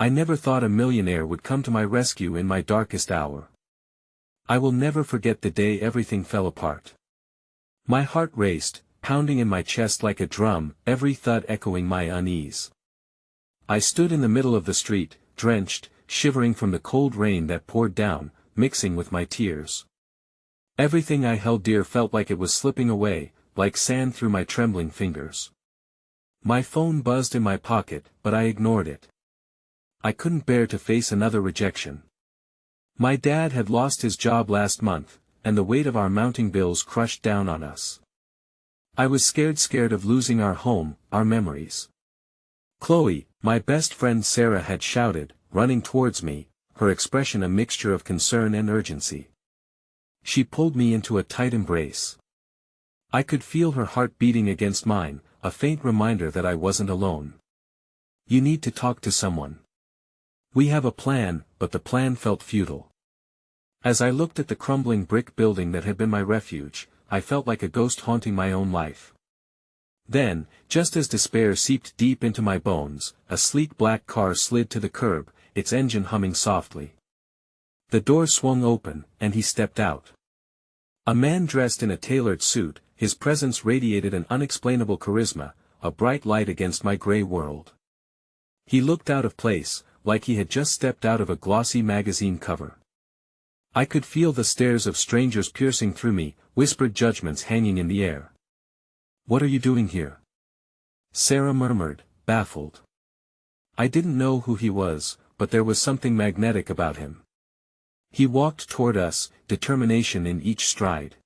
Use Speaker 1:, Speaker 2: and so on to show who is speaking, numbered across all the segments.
Speaker 1: I never thought a millionaire would come to my rescue in my darkest hour. I will never forget the day everything fell apart. My heart raced, pounding in my chest like a drum, every thud echoing my unease. I stood in the middle of the street, drenched, shivering from the cold rain that poured down, mixing with my tears. Everything I held dear felt like it was slipping away, like sand through my trembling fingers. My phone buzzed in my pocket, but I ignored it. I couldn't bear to face another rejection. My dad had lost his job last month, and the weight of our mounting bills crushed down on us. I was scared of losing our home, our memories. Chloe, my best friend Sarah had shouted, running towards me, her expression a mixture of concern and urgency. She pulled me into a tight embrace. I could feel her heart beating against mine, a faint reminder that I wasn't alone. "You need to talk to someone. We have a plan," but the plan felt futile. As I looked at the crumbling brick building that had been my refuge, I felt like a ghost haunting my own life. Then, just as despair seeped deep into my bones, a sleek black car slid to the curb, its engine humming softly. The door swung open, and he stepped out. A man dressed in a tailored suit, his presence radiated an unexplainable charisma, a bright light against my gray world. He looked out of place, like he had just stepped out of a glossy magazine cover. I could feel the stares of strangers piercing through me, whispered judgments hanging in the air. "What are you doing here?" Sarah murmured, baffled. I didn't know who he was, but there was something magnetic about him. He walked toward us, determination in each stride.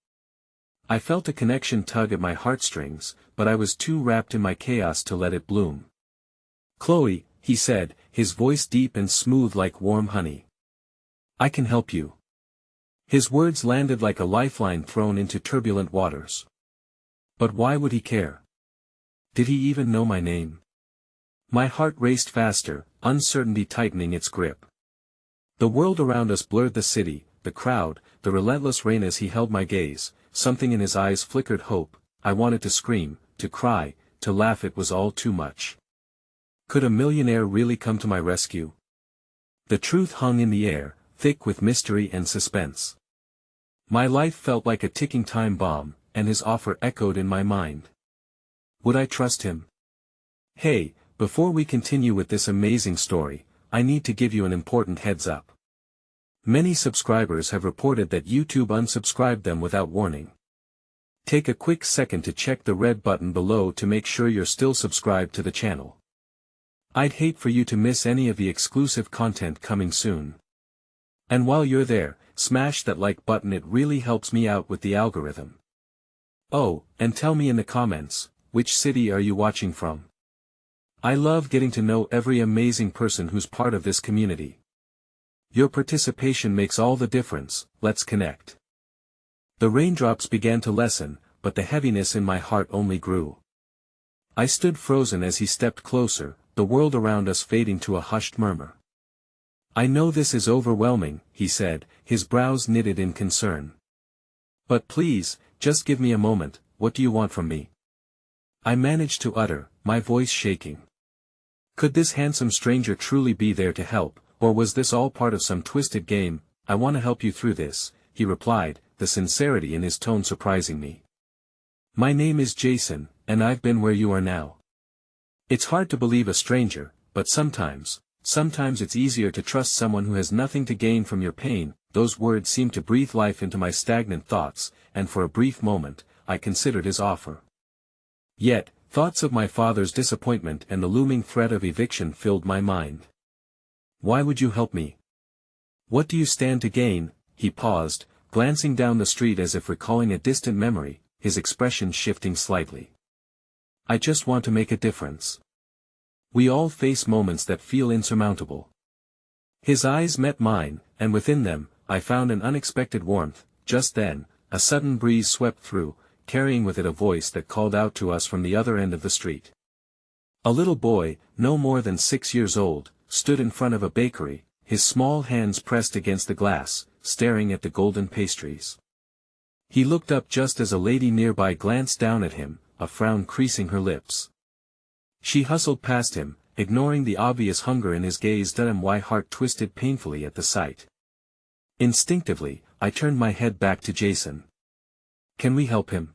Speaker 1: I felt a connection tug at my heartstrings, but I was too wrapped in my chaos to let it bloom. "Chloe," he said, his voice deep and smooth like warm honey. "I can help you." His words landed like a lifeline thrown into turbulent waters. But why would he care? Did he even know my name? My heart raced faster, uncertainty tightening its grip. The world around us blurred, the city, the crowd, the relentless rain. As he held my gaze, something in his eyes flickered hope. I wanted to scream, to cry, to laugh. It was all too much. Could a millionaire really come to my rescue? The truth hung in the air, thick with mystery and suspense. My life felt like a ticking time bomb, and his offer echoed in my mind. Would I trust him? Hey, before we continue with this amazing story, I need to give you an important heads up. Many subscribers have reported that YouTube unsubscribed them without warning. Take a quick second to check the red button below to make sure you're still subscribed to the channel. I'd hate for you to miss any of the exclusive content coming soon. And while you're there, smash that like button, it really helps me out with the algorithm. Oh, and tell me in the comments, which city are you watching from? I love getting to know every amazing person who's part of this community. Your participation makes all the difference. Let's connect. The raindrops began to lessen, but the heaviness in my heart only grew. I stood frozen as he stepped closer, the world around us fading to a hushed murmur. "I know this is overwhelming," he said, his brows knitted in concern. "But please, just give me a moment. What do you want from me?" I managed to utter, my voice shaking. Could this handsome stranger truly be there to help, or was this all part of some twisted game? "I want to help you through this," he replied, the sincerity in his tone surprising me. "My name is Jason, and I've been where you are now." It's hard to believe a stranger, but sometimes it's easier to trust someone who has nothing to gain from your pain. Those words seemed to breathe life into my stagnant thoughts, and for a brief moment, I considered his offer. Yet, thoughts of my father's disappointment and the looming threat of eviction filled my mind. "Why would you help me? What do you stand to gain?" He paused, glancing down the street as if recalling a distant memory, his expression shifting slightly. "I just want to make a difference. We all face moments that feel insurmountable." His eyes met mine, and within them, I found an unexpected warmth. Just then, a sudden breeze swept through, carrying with it a voice that called out to us from the other end of the street. A little boy, no more than 6 years old, stood in front of a bakery, his small hands pressed against the glass, staring at the golden pastries. He looked up just as a lady nearby glanced down at him, a frown creasing her lips. She hustled past him, ignoring the obvious hunger in his gaze. My heart twisted painfully at the sight. Instinctively, I turned my head back to Jason. "Can we help him?"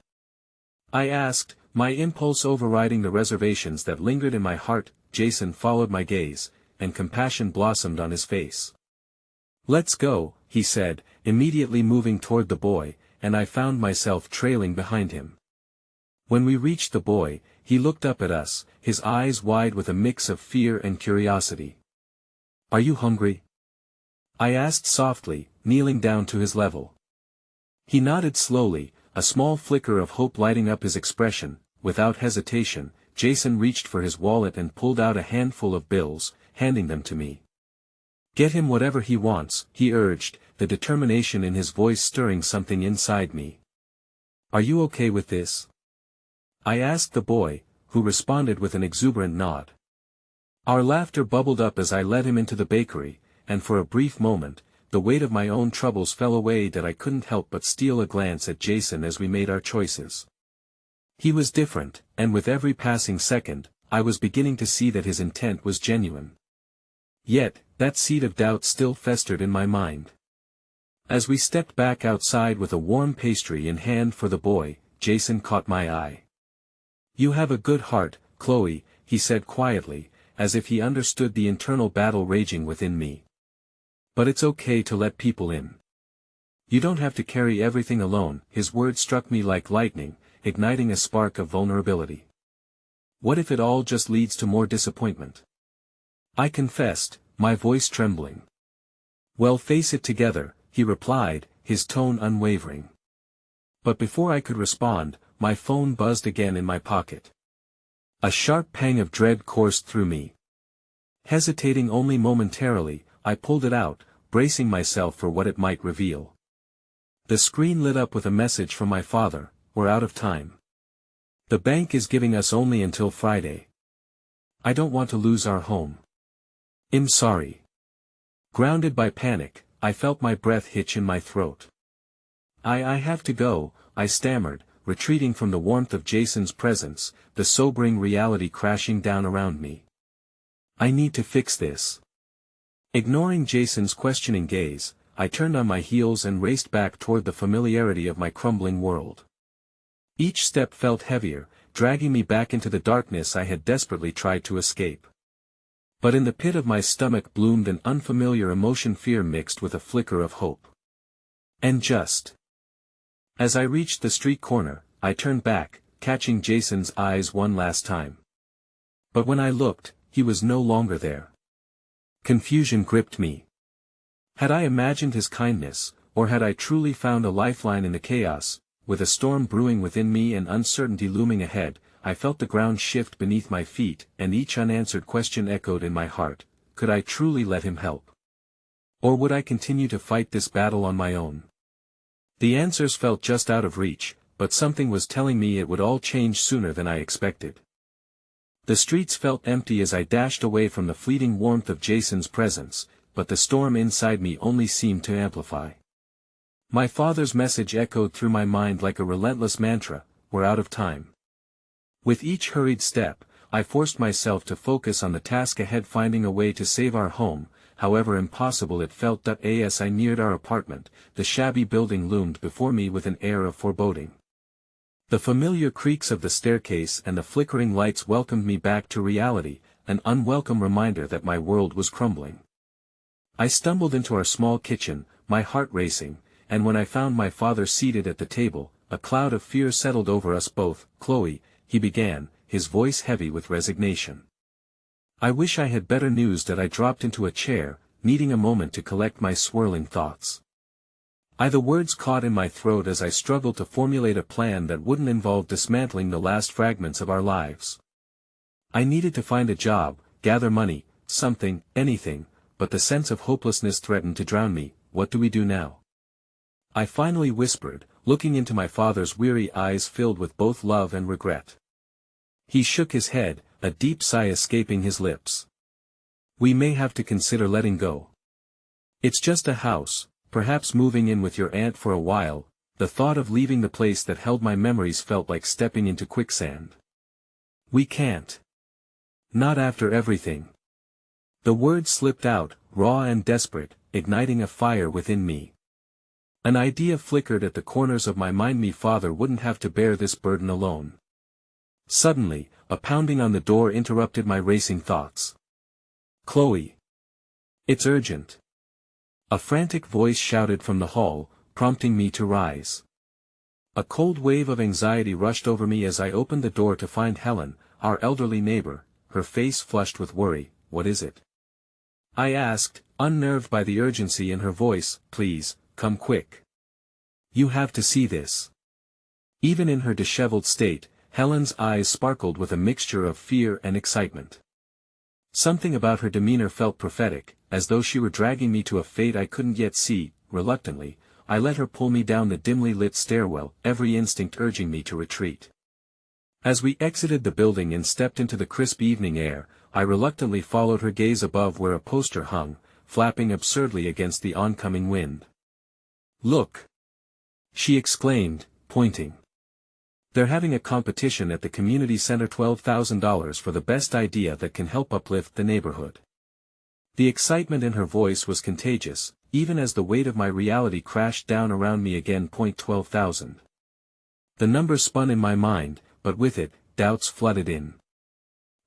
Speaker 1: I asked, my impulse overriding the reservations that lingered in my heart. Jason followed my gaze, and compassion blossomed on his face. "Let's go," he said, immediately moving toward the boy, and I found myself trailing behind him. When we reached the boy, he looked up at us, his eyes wide with a mix of fear and curiosity. "Are you hungry?" I asked softly, kneeling down to his level. He nodded slowly, a small flicker of hope lighting up his expression. Without hesitation, Jason reached for his wallet and pulled out a handful of bills, handing them to me. "Get him whatever he wants," he urged, the determination in his voice stirring something inside me. "Are you okay with this?" I asked the boy, who responded with an exuberant nod. Our laughter bubbled up as I led him into the bakery, and for a brief moment, the weight of my own troubles fell away. That I couldn't help but steal a glance at Jason as we made our choices. He was different, and with every passing second, I was beginning to see that his intent was genuine. Yet, that seed of doubt still festered in my mind. As we stepped back outside with a warm pastry in hand for the boy, Jason caught my eye. "You have a good heart, Chloe," he said quietly, as if he understood the internal battle raging within me. "But it's okay to let people in. You don't have to carry everything alone." His words struck me like lightning, igniting a spark of vulnerability. What if it all just leads to more disappointment? I confessed, my voice trembling. "Well, face it together," he replied, his tone unwavering. But before I could respond, my phone buzzed again in my pocket. A sharp pang of dread coursed through me. Hesitating only momentarily, I pulled it out, bracing myself for what it might reveal. The screen lit up with a message from my father: "We're out of time. The bank is giving us only until Friday. I don't want to lose our home. I'm sorry." Grounded by panic, I felt my breath hitch in my throat. I have to go," I stammered, retreating from the warmth of Jason's presence, the sobering reality crashing down around me. "I need to fix this." Ignoring Jason's questioning gaze, I turned on my heels and raced back toward the familiarity of my crumbling world. Each step felt heavier, dragging me back into the darkness I had desperately tried to escape. But in the pit of my stomach bloomed an unfamiliar emotion, fear mixed with a flicker of hope. And just as I reached the street corner, I turned back, catching Jason's eyes one last time. But when I looked, he was no longer there. Confusion gripped me. Had I imagined his kindness, or had I truly found a lifeline in the chaos? With a storm brewing within me and uncertainty looming ahead, I felt the ground shift beneath my feet, and each unanswered question echoed in my heart: could I truly let him help? Or would I continue to fight this battle on my own? The answers felt just out of reach, but something was telling me it would all change sooner than I expected. The streets felt empty as I dashed away from the fleeting warmth of Jason's presence, but the storm inside me only seemed to amplify. My father's message echoed through my mind like a relentless mantra: "We're out of time." With each hurried step, I forced myself to focus on the task ahead, finding a way to save our home, however impossible it felt. As I neared our apartment, the shabby building loomed before me with an air of foreboding. The familiar creaks of the staircase and the flickering lights welcomed me back to reality, an unwelcome reminder that my world was crumbling. I stumbled into our small kitchen, my heart racing, and when I found my father seated at the table, a cloud of fear settled over us both. "Chloe," he began, his voice heavy with resignation. I wish I had better news. I dropped into a chair, needing a moment to collect my swirling thoughts. The words caught in my throat as I struggled to formulate a plan that wouldn't involve dismantling the last fragments of our lives. I needed to find a job, gather money, something, anything, but the sense of hopelessness threatened to drown me. "What do we do now?" I finally whispered, looking into my father's weary eyes filled with both love and regret. He shook his head, a deep sigh escaping his lips. "We may have to consider letting go. It's just a house, perhaps moving in with your aunt for a while." The thought of leaving the place that held my memories felt like stepping into quicksand. "We can't. Not after everything. The words slipped out, raw and desperate, igniting a fire within me. An idea flickered at the corners of my mind. My father wouldn't have to bear this burden alone. Suddenly, a pounding on the door interrupted my racing thoughts. "Chloe! It's urgent!" A frantic voice shouted from the hall, prompting me to rise. A cold wave of anxiety rushed over me as I opened the door to find Helen, our elderly neighbor, her face flushed with worry. "What is it?" I asked, unnerved by the urgency in her voice. "Please, come quick. You have to see this." Even in her disheveled state, Helen's eyes sparkled with a mixture of fear and excitement. Something about her demeanor felt prophetic, as though she were dragging me to a fate I couldn't yet see. Reluctantly, I let her pull me down the dimly lit stairwell, every instinct urging me to retreat. As we exited the building and stepped into the crisp evening air, I reluctantly followed her gaze above where a poster hung, flapping absurdly against the oncoming wind. "Look!" she exclaimed, pointing. "They're having a competition at the community center. $12,000 for the best idea that can help uplift the neighborhood." The excitement in her voice was contagious, even as the weight of my reality crashed down around me again. $12,000. The number spun in my mind, but with it, doubts flooded in.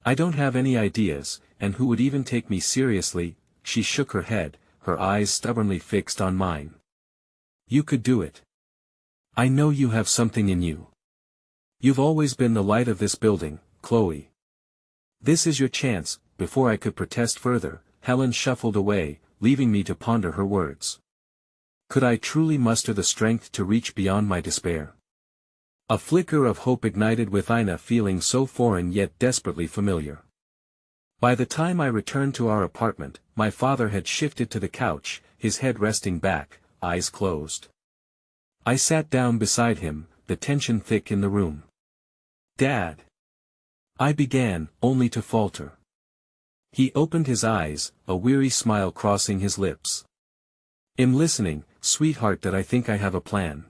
Speaker 1: "I don't have any ideas, and who would even take me seriously?" She shook her head, her eyes stubbornly fixed on mine. "You could do it. I know you have something in you. You've always been the light of this building, Chloe. This is your chance." Before I could protest further, Helen shuffled away, leaving me to ponder her words. Could I truly muster the strength to reach beyond my despair? A flicker of hope ignited within a feeling so foreign yet desperately familiar. By the time I returned to our apartment, my father had shifted to the couch, his head resting back, eyes closed. I sat down beside him, the tension thick in the room. "Dad," I began, only to falter. He opened his eyes, a weary smile crossing his lips. "I'm listening, sweetheart. That I think I have a plan.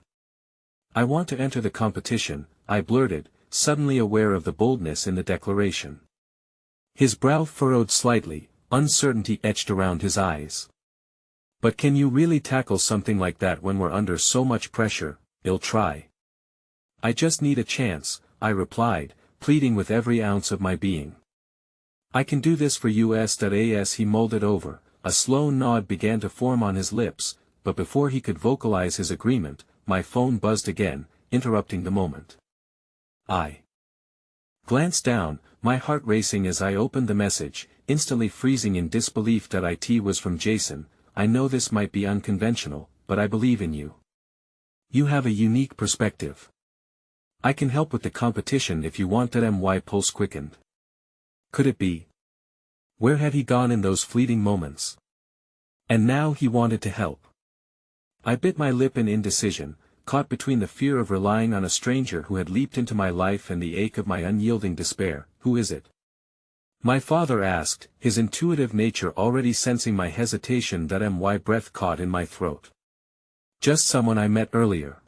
Speaker 1: I want to enter the competition," I blurted, suddenly aware of the boldness in the declaration. His brow furrowed slightly, uncertainty etched around his eyes. "But can you really tackle something like that when we're under so much pressure?" "I'll try. I just need a chance," I replied, pleading with every ounce of my being. "I can do this for us." He mulled it over, a slow nod began to form on his lips, but before he could vocalize his agreement, my phone buzzed again, interrupting the moment. I glanced down, my heart racing as I opened the message, instantly freezing in disbelief. That it was from Jason. "I know this might be unconventional, but I believe in you. You have a unique perspective. I can help with the competition if you want." My pulse quickened. Could it be? Where had he gone in those fleeting moments? And now he wanted to help. I bit my lip in indecision, caught between the fear of relying on a stranger who had leaped into my life and the ache of my unyielding despair. "Who is it?" my father asked, his intuitive nature already sensing my hesitation. My breath caught in my throat. "Just someone I met earlier."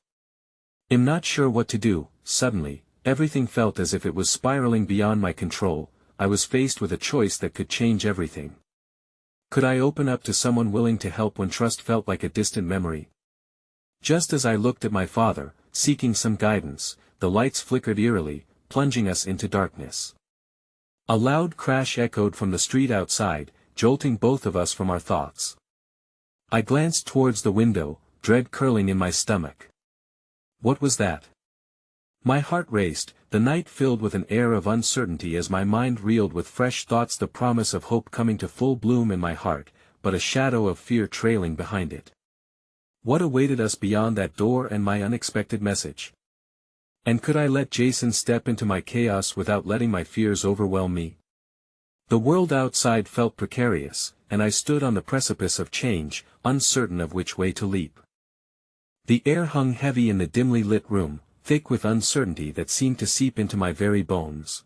Speaker 1: I'm not sure what to do. Suddenly, everything felt as if it was spiraling beyond my control. I was faced with a choice that could change everything. Could I open up to someone willing to help when trust felt like a distant memory? Just as I looked at my father, seeking some guidance, the lights flickered eerily, plunging us into darkness. A loud crash echoed from the street outside, jolting both of us from our thoughts. I glanced towards the window, dread curling in my stomach. What was that? My heart raced, the night filled with an air of uncertainty as my mind reeled with fresh thoughts. The promise of hope coming to full bloom in my heart, but a shadow of fear trailing behind it. What awaited us beyond that door and my unexpected message? And could I let Jason step into my chaos without letting my fears overwhelm me? The world outside felt precarious, and I stood on the precipice of change, uncertain of which way to leap. The air hung heavy in the dimly lit room, thick with uncertainty that seemed to seep into my very bones.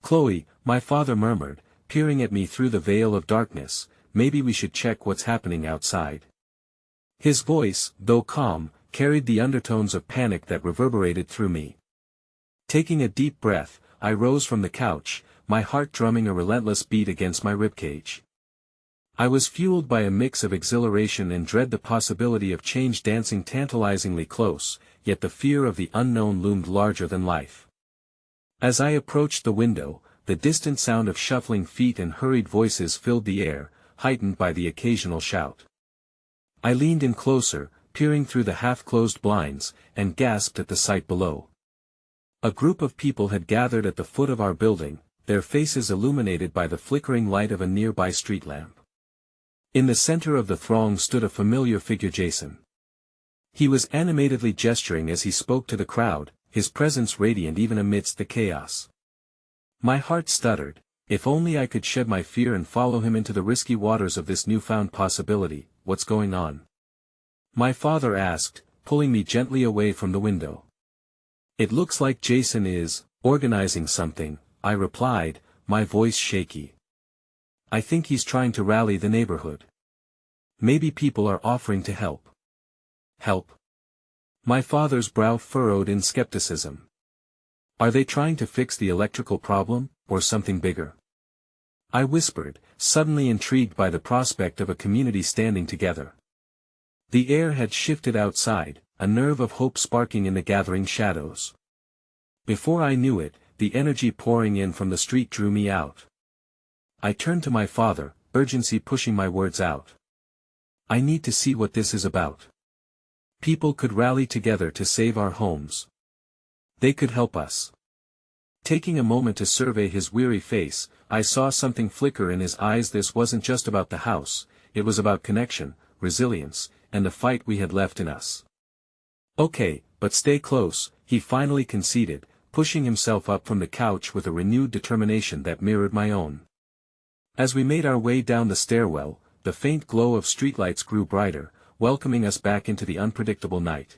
Speaker 1: "Chloe," my father murmured, peering at me through the veil of darkness, "maybe we should check what's happening outside." His voice, though calm, carried the undertones of panic that reverberated through me. Taking a deep breath, I rose from the couch, my heart drumming a relentless beat against my ribcage. I was fueled by a mix of exhilaration and dread, the possibility of change dancing tantalizingly close, yet the fear of the unknown loomed larger than life. As I approached the window, the distant sound of shuffling feet and hurried voices filled the air, heightened by the occasional shout. I leaned in closer, peering through the half-closed blinds, and gasped at the sight below. A group of people had gathered at the foot of our building, their faces illuminated by the flickering light of a nearby street lamp. In the center of the throng stood a familiar figure, Jason. He was animatedly gesturing as he spoke to the crowd, his presence radiant even amidst the chaos. My heart stuttered. If only I could shed my fear and follow him into the risky waters of this newfound possibility. What's going on? My father asked, pulling me gently away from the window. It looks like Jason is organizing something, I replied, my voice shaky. I think he's trying to rally the neighborhood. Maybe people are offering to help. Help? My father's brow furrowed in skepticism. Are they trying to fix the electrical problem, or something bigger? I whispered, suddenly intrigued by the prospect of a community standing together. The air had shifted outside, a nerve of hope sparking in the gathering shadows. Before I knew it, the energy pouring in from the street drew me out. I turned to my father, urgency pushing my words out. I need to see what this is about. People could rally together to save our homes. They could help us. Taking a moment to survey his weary face, I saw something flicker in his eyes. This wasn't just about the house, it was about connection, resilience, and the fight we had left in us. Okay, but stay close, he finally conceded, pushing himself up from the couch with a renewed determination that mirrored my own. As we made our way down the stairwell, the faint glow of streetlights grew brighter, welcoming us back into the unpredictable night.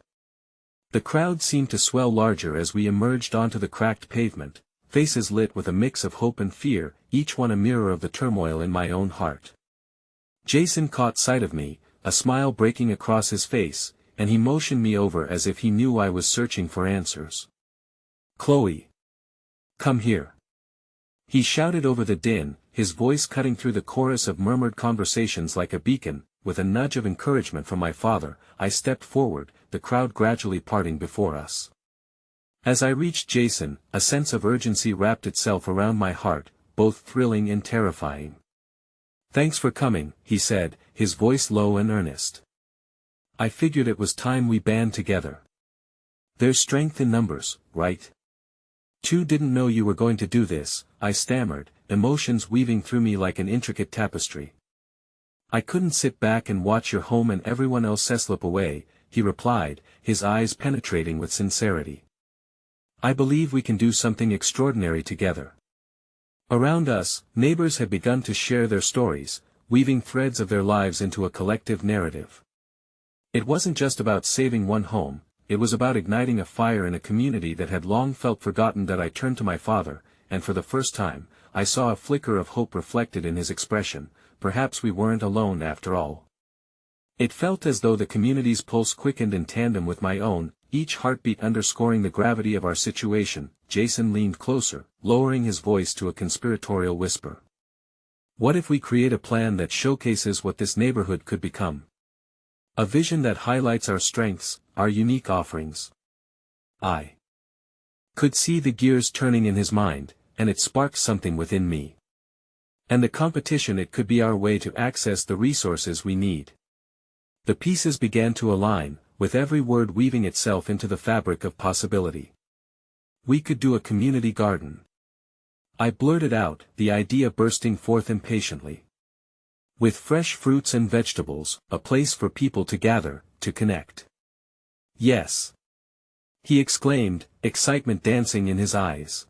Speaker 1: The crowd seemed to swell larger as we emerged onto the cracked pavement, faces lit with a mix of hope and fear, each one a mirror of the turmoil in my own heart. Jason caught sight of me, a smile breaking across his face, and he motioned me over as if he knew I was searching for answers. Chloe. Come here. He shouted over the din, his voice cutting through the chorus of murmured conversations like a beacon. With a nudge of encouragement from my father, I stepped forward, the crowd gradually parting before us. As I reached Jason, a sense of urgency wrapped itself around my heart, both thrilling and terrifying. Thanks for coming, he said, his voice low and earnest. I figured it was time we band together. There's strength in numbers, right? Two didn't know you were going to do this, I stammered, emotions weaving through me like an intricate tapestry. I couldn't sit back and watch your home and everyone else slip away, he replied, his eyes penetrating with sincerity. I believe we can do something extraordinary together. Around us, neighbors had begun to share their stories, weaving threads of their lives into a collective narrative. It wasn't just about saving one home, it was about igniting a fire in a community that had long felt forgotten. That I turned to my father, and for the first time, I saw a flicker of hope reflected in his expression. Perhaps we weren't alone after all. It felt as though the community's pulse quickened in tandem with my own, each heartbeat underscoring the gravity of our situation. Jason leaned closer, lowering his voice to a conspiratorial whisper. What if we create a plan that showcases what this neighborhood could become? A vision that highlights our strengths, our unique offerings. I could see the gears turning in his mind, and it sparked something within me. And the competition, it could be our way to access the resources we need. The pieces began to align, with every word weaving itself into the fabric of possibility. We could do a community garden. I blurted out, the idea bursting forth impatiently. With fresh fruits and vegetables, a place for people to gather, to connect. Yes. He exclaimed, excitement dancing in his eyes.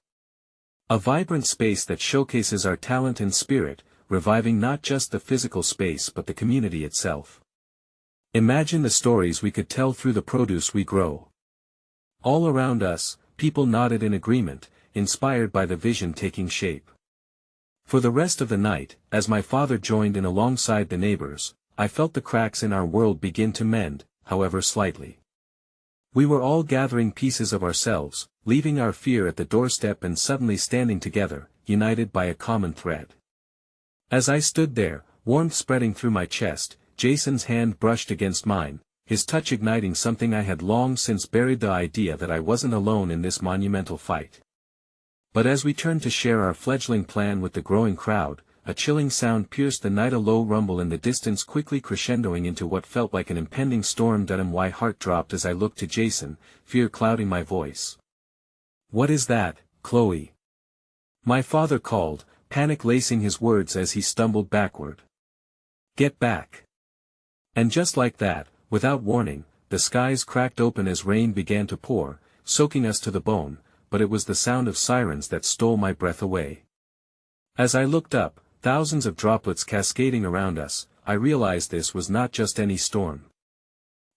Speaker 1: A vibrant space that showcases our talent and spirit, reviving not just the physical space but the community itself. Imagine the stories we could tell through the produce we grow. All around us, people nodded in agreement, inspired by the vision taking shape. For the rest of the night, as my father joined in alongside the neighbors, I felt the cracks in our world begin to mend, however slightly. We were all gathering pieces of ourselves, leaving our fear at the doorstep and suddenly standing together, united by a common thread. As I stood there, warmth spreading through my chest, Jason's hand brushed against mine, his touch igniting something I had long since buried, the idea that I wasn't alone in this monumental fight. But as we turned to share our fledgling plan with the growing crowd, a chilling sound pierced the night, a low rumble in the distance quickly crescendoing into what felt like an impending storm. My heart dropped as I looked to Jason, fear clouding my voice. "What is that, Chloe?" my father called, panic lacing his words as he stumbled backward. "Get back." And just like that, without warning, the skies cracked open as rain began to pour, soaking us to the bone, but it was the sound of sirens that stole my breath away. As I looked up, thousands of droplets cascading around us, I realized this was not just any storm.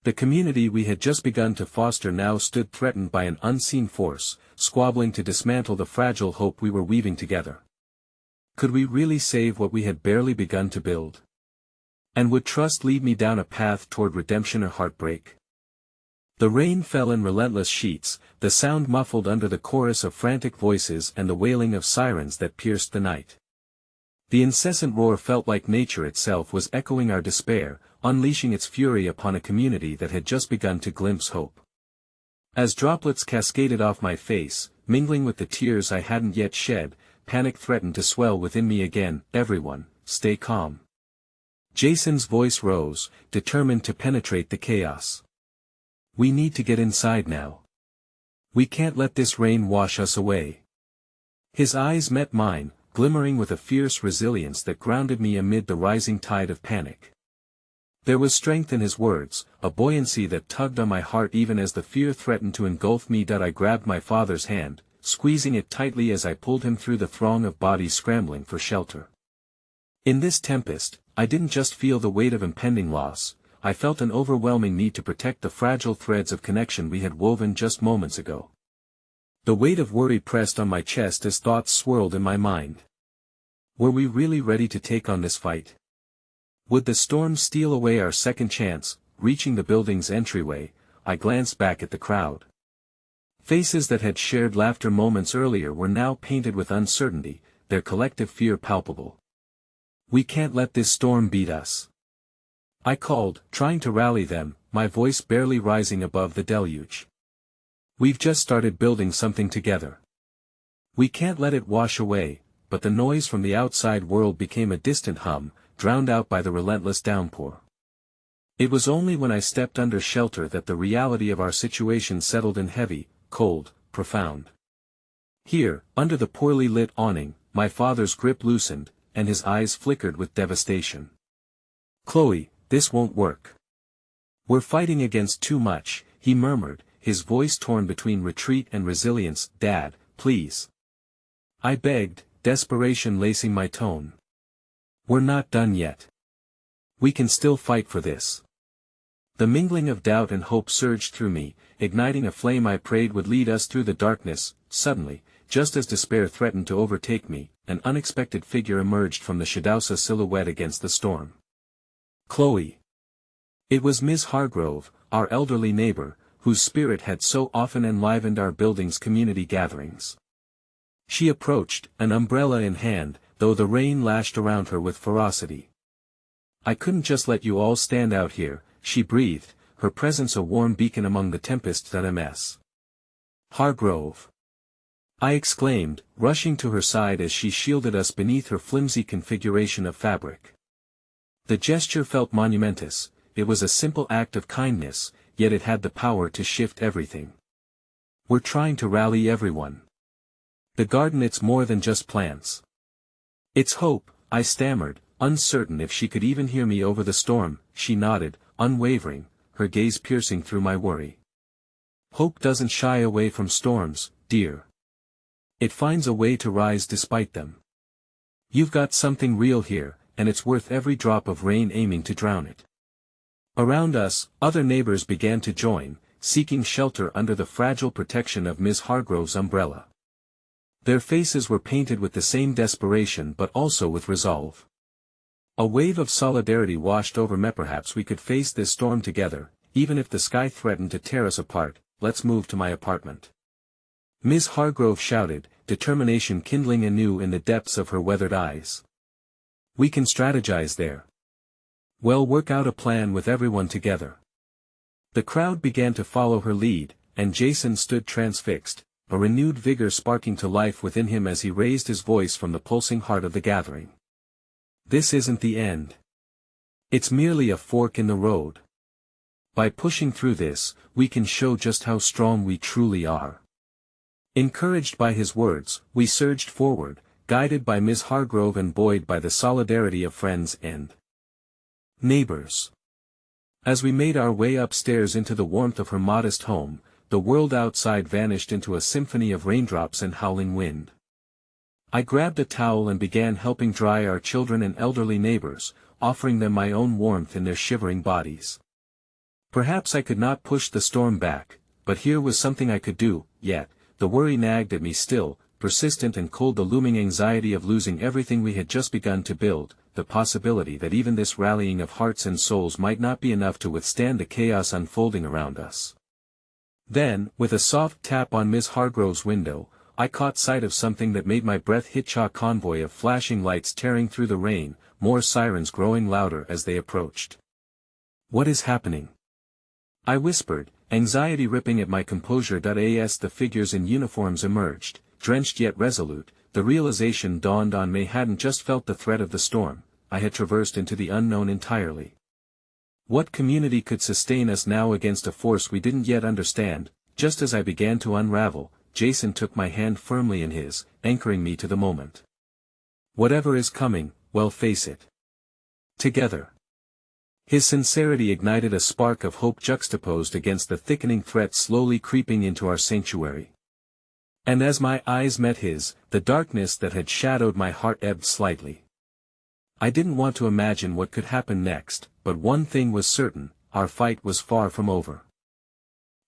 Speaker 1: The community we had just begun to foster now stood threatened by an unseen force, squabbling to dismantle the fragile hope we were weaving together. Could we really save what we had barely begun to build? And would trust lead me down a path toward redemption or heartbreak? The rain fell in relentless sheets, the sound muffled under the chorus of frantic voices and the wailing of sirens that pierced the night. The incessant roar felt like nature itself was echoing our despair, unleashing its fury upon a community that had just begun to glimpse hope. As droplets cascaded off my face, mingling with the tears I hadn't yet shed, panic threatened to swell within me again. "Everyone, stay calm." Jason's voice rose, determined to penetrate the chaos. "We need to get inside now. We can't let this rain wash us away." His eyes met mine, glimmering with a fierce resilience that grounded me amid the rising tide of panic. There was strength in his words, a buoyancy that tugged on my heart even as the fear threatened to engulf me. I grabbed my father's hand, squeezing it tightly as I pulled him through the throng of bodies scrambling for shelter. In this tempest, I didn't just feel the weight of impending loss, I felt an overwhelming need to protect the fragile threads of connection we had woven just moments ago. The weight of worry pressed on my chest as thoughts swirled in my mind. Were we really ready to take on this fight? Would the storm steal away our second chance? Reaching the building's entryway, I glanced back at the crowd. Faces that had shared laughter moments earlier were now painted with uncertainty, their collective fear palpable. "We can't let this storm beat us," I called, trying to rally them, my voice barely rising above the deluge. "We've just started building something together. We can't let it wash away." But the noise from the outside world became a distant hum, drowned out by the relentless downpour. It was only when I stepped under shelter that the reality of our situation settled in, heavy, cold, profound. Here, under the poorly lit awning, my father's grip loosened, and his eyes flickered with devastation. "Chloe, this won't work. We're fighting against too much," he murmured, his voice torn between retreat and resilience. "Dad, please." I begged, desperation lacing my tone. "We're not done yet. We can still fight for this." The mingling of doubt and hope surged through me, igniting a flame I prayed would lead us through the darkness. Suddenly, just as despair threatened to overtake me, an unexpected figure emerged from the shadow, a silhouette against the storm. "Chloe." It was Miss Hargrove, our elderly neighbor, whose spirit had so often enlivened our building's community gatherings. She approached, an umbrella in hand, though the rain lashed around her with ferocity. "I couldn't just let you all stand out here," she breathed, her presence a warm beacon among the tempest. "Ms. Hargrove," I exclaimed, rushing to her side as she shielded us beneath her flimsy configuration of fabric. The gesture felt monumentous. It was a simple act of kindness, yet it had the power to shift everything. "We're trying to rally everyone. The garden, it's more than just plants. It's hope," I stammered, uncertain if she could even hear me over the storm. She nodded, unwavering, her gaze piercing through my worry. "Hope doesn't shy away from storms, dear. It finds a way to rise despite them. You've got something real here, and it's worth every drop of rain aiming to drown it." Around us, other neighbors began to join, seeking shelter under the fragile protection of Miss Hargrove's umbrella. Their faces were painted with the same desperation but also with resolve. A wave of solidarity washed over me. "Perhaps we could face this storm together, even if the sky threatened to tear us apart. Let's move to my apartment." Miss Hargrove shouted, determination kindling anew in the depths of her weathered eyes. We can strategize there. Well, work out a plan with everyone together. The crowd began to follow her lead, and Jason stood transfixed, a renewed vigor sparking to life within him as he raised his voice from the pulsing heart of the gathering. This isn't the end. It's merely a fork in the road. By pushing through this, we can show just how strong we truly are. Encouraged by his words, we surged forward, guided by Miss Hargrove and buoyed by the solidarity of friends and neighbors. As we made our way upstairs into the warmth of her modest home, the world outside vanished into a symphony of raindrops and howling wind. I grabbed a towel and began helping dry our children and elderly neighbors, offering them my own warmth in their shivering bodies. Perhaps I could not push the storm back, but here was something I could do, yet, the worry nagged at me still, persistent and cold, the looming anxiety of losing everything we had just begun to build, the possibility that even this rallying of hearts and souls might not be enough to withstand the chaos unfolding around us. Then, with a soft tap on Miss Hargrove's window, I caught sight of something that made my breath hitch, a convoy of flashing lights tearing through the rain, more sirens growing louder as they approached. What is happening? I whispered, anxiety ripping at my composure. As the figures in uniforms emerged, drenched yet resolute, the realization dawned on me: hadn't just felt the threat of the storm, I had traversed into the unknown entirely. What community could sustain us now against a force we didn't yet understand? Just as I began to unravel, Jason took my hand firmly in his, anchoring me to the moment. Whatever is coming, we'll face it together. His sincerity ignited a spark of hope juxtaposed against the thickening threat slowly creeping into our sanctuary. And as my eyes met his, the darkness that had shadowed my heart ebbed slightly. I didn't want to imagine what could happen next, but one thing was certain: our fight was far from over.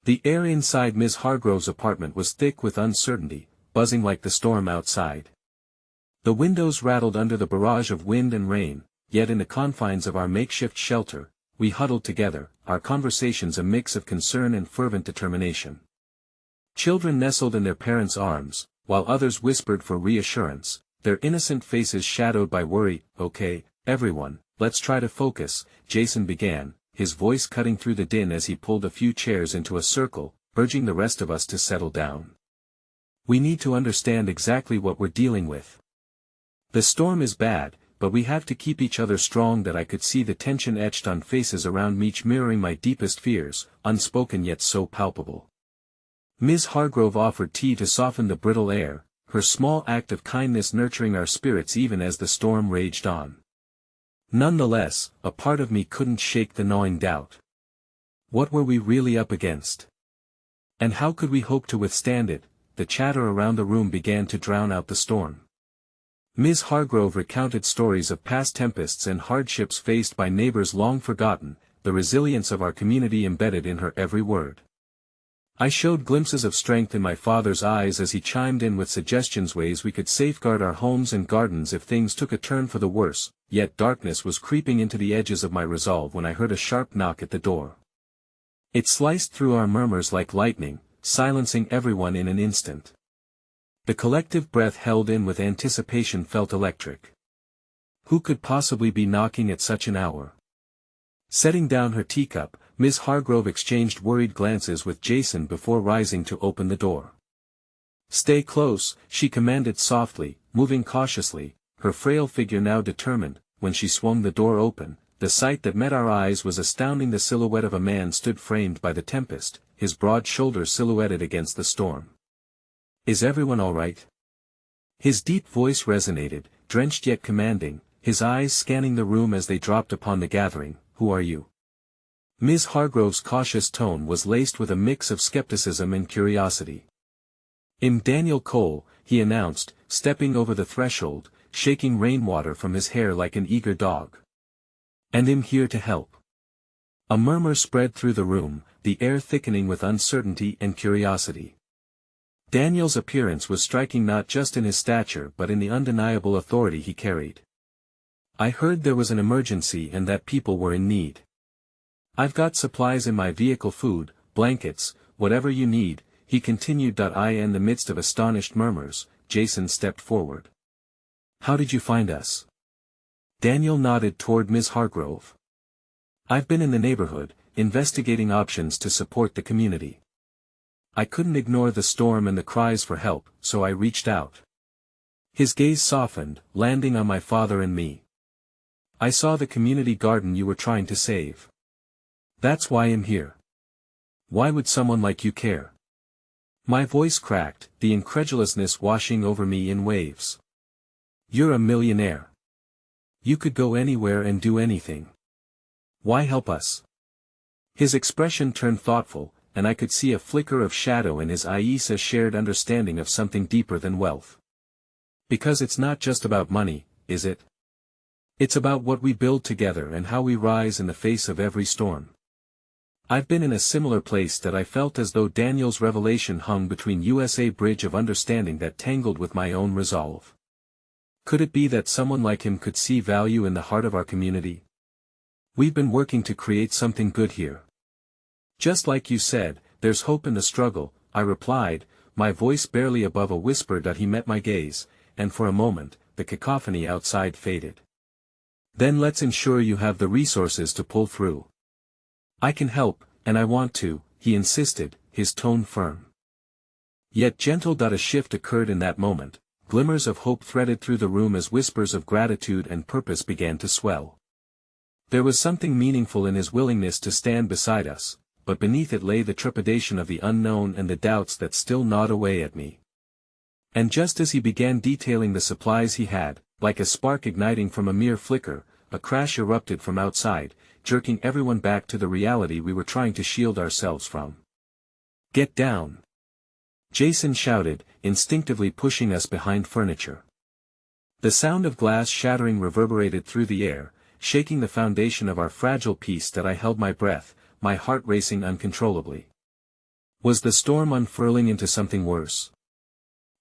Speaker 1: The air inside Miss Hargrove's apartment was thick with uncertainty, buzzing like the storm outside. The windows rattled under the barrage of wind and rain, yet in the confines of our makeshift shelter, we huddled together, our conversations a mix of concern and fervent determination. Children nestled in their parents' arms, while others whispered for reassurance, their innocent faces shadowed by worry. Okay, everyone, let's try to focus, Jason began, his voice cutting through the din as he pulled a few chairs into a circle, urging the rest of us to settle down. We need to understand exactly what we're dealing with. The storm is bad, but we have to keep each other strong. That I could see the tension etched on faces around me, each mirroring my deepest fears, unspoken yet so palpable. Ms. Hargrove offered tea to soften the brittle air, her small act of kindness nurturing our spirits even as the storm raged on. Nonetheless, a part of me couldn't shake the gnawing doubt. What were we really up against? And how could we hope to withstand it? The chatter around the room began to drown out the storm. Ms. Hargrove recounted stories of past tempests and hardships faced by neighbors long forgotten, the resilience of our community embedded in her every word. I showed glimpses of strength in my father's eyes as he chimed in with suggestions, ways we could safeguard our homes and gardens if things took a turn for the worse, yet darkness was creeping into the edges of my resolve when I heard a sharp knock at the door. It sliced through our murmurs like lightning, silencing everyone in an instant. The collective breath held in with anticipation felt electric. Who could possibly be knocking at such an hour? Setting down her teacup, Miss Hargrove exchanged worried glances with Jason before rising to open the door. Stay close, she commanded softly, moving cautiously, her frail figure now determined. When she swung the door open, the sight that met our eyes was astounding. The silhouette of a man stood framed by the tempest, his broad shoulders silhouetted against the storm. Is everyone all right? His deep voice resonated, drenched yet commanding, his eyes scanning the room as they dropped upon the gathering. Who are you? Ms. Hargrove's cautious tone was laced with a mix of skepticism and curiosity. I'm Daniel Cole, he announced, stepping over the threshold, shaking rainwater from his hair like an eager dog. And I'm here to help. A murmur spread through the room, the air thickening with uncertainty and curiosity. Daniel's appearance was striking not just in his stature but in the undeniable authority he carried. I heard there was an emergency and that people were in need. I've got supplies in my vehicle, food, blankets, whatever you need, he continued. In the midst of astonished murmurs, Jason stepped forward. How did you find us? Daniel nodded toward Ms. Hargrove. I've been in the neighborhood, investigating options to support the community. I couldn't ignore the storm and the cries for help, so I reached out. His gaze softened, landing on my father and me. I saw the community garden you were trying to save. That's why I'm here. Why would someone like you care? My voice cracked, the incredulousness washing over me in waves. You're a millionaire. You could go anywhere and do anything. Why help us? His expression turned thoughtful, and I could see a flicker of shadow in his eyes, a shared understanding of something deeper than wealth. Because it's not just about money, is it? It's about what we build together and how we rise in the face of every storm. I've been in a similar place that I felt as though Daniel's revelation hung between a bridge of understanding that tangled with my own resolve. Could it be that someone like him could see value in the heart of our community? We've been working to create something good here. Just like you said, there's hope in the struggle, I replied, my voice barely above a whisper. He met my gaze, and for a moment, the cacophony outside faded. Then let's ensure you have the resources to pull through. I can help, and I want to, he insisted, his tone firm. Yet gentle. A shift occurred in that moment, glimmers of hope threaded through the room as whispers of gratitude and purpose began to swell. There was something meaningful in his willingness to stand beside us, but beneath it lay the trepidation of the unknown and the doubts that still gnawed away at me. And just as he began detailing the supplies he had, like a spark igniting from a mere flicker, a crash erupted from outside, jerking everyone back to the reality we were trying to shield ourselves from. Get down! Jason shouted, instinctively pushing us behind furniture. The sound of glass shattering reverberated through the air, shaking the foundation of our fragile peace. I held my breath, my heart racing uncontrollably. Was the storm unfurling into something worse?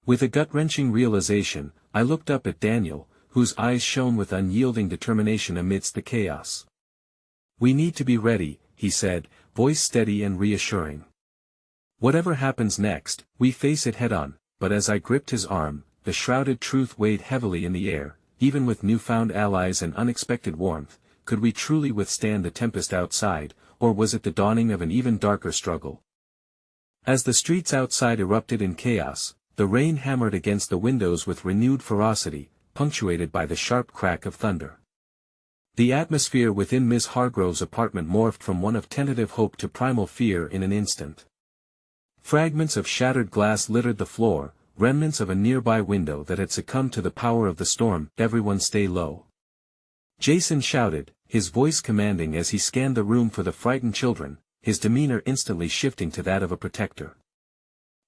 Speaker 1: With a gut-wrenching realization, I looked up at Daniel, whose eyes shone with unyielding determination amidst the chaos. We need to be ready, he said, voice steady and reassuring. Whatever happens next, we face it head-on. But as I gripped his arm, the shrouded truth weighed heavily in the air. Even with newfound allies and unexpected warmth, could we truly withstand the tempest outside, or was it the dawning of an even darker struggle? As the streets outside erupted in chaos, the rain hammered against the windows with renewed ferocity, punctuated by the sharp crack of thunder. The atmosphere within Miss Hargrove's apartment morphed from one of tentative hope to primal fear in an instant. Fragments of shattered glass littered the floor, remnants of a nearby window that had succumbed to the power of the storm. Everyone stay low. Jason shouted, his voice commanding as he scanned the room for the frightened children, his demeanor instantly shifting to that of a protector.